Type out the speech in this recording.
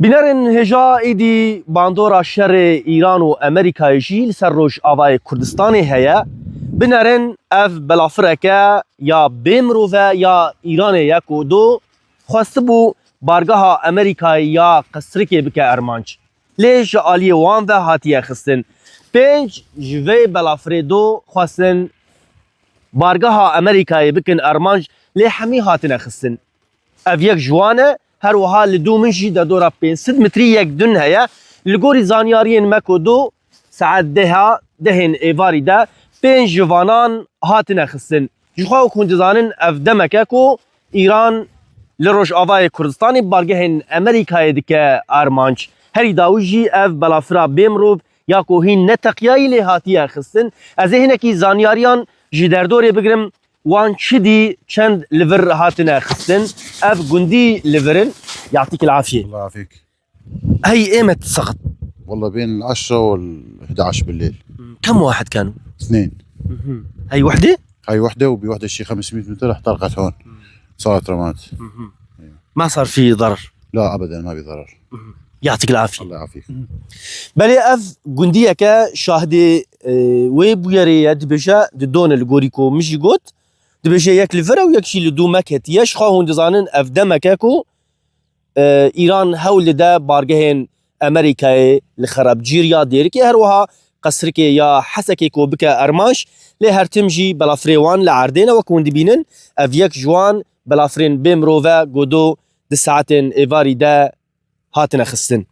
بنرن هجا ایدی باندورا شر ایران و امریکای جی لسر روش آوای کردستانی هیا بنرن اف بلافرکه یا بیمروفه یا ایران یک و دو خواسته بو بارگاه امریکای یا قصرکی بکه ارمانچ لیش آلی وان و هاتیه خستن پنج جوی بلافره دو خواستن بارگاه امریکای بکن ارمانچ لی همی هاتنه خستن اف یک جوانه هر وها لدو منجي دا دورا 500 متري يك دن هيا لغوري زانيارين مكو دو ساعت دها دهن ايفاري دا بين جوانان هاتنا خسن جخواو كون دزانن اف دمكاكو ايران لروش آوای کردستانی بارگهن امریکای دکه ارمانچ هری داوجی اف بلافرا بیمروب یا کو هین نتقیایی لی هاتیه خستن از هنکی زانیاریان جی در دوره بگرم وان شدي چند ليفر هاتنا خستن اف جندي ليفرن يعطيك العافيه. الله يعافيك. هي ايمت سقط؟ والله بين 10 وال 11 بالليل. كم واحد كانوا؟ اثنين. هي وحده؟ هاي وحده وبوحده شي 500 متر احترقت هون. صارت رمات. ما صار في ضرر؟ لا ابدا ما في ضرر. يعطيك العافيه. الله يعافيك. بلي اف جنديه كشاهدي ويب يري دبجا دون الجوريكو مش يقوت دبجا ياك لفرا وياكشي لدو مكت ياش خاهون دزانن اف دمكاكو ايران هول دا بارجهن امريكا لخراب جيريا ديركي هروها قصركي يا حسكي كو بكا ارماش لي هرتمجي بلافريوان لعردينا وكون دبينن اف ياك جوان بلافرين بيمروفا غودو دساعتن ايفاري دا هاتنا خستن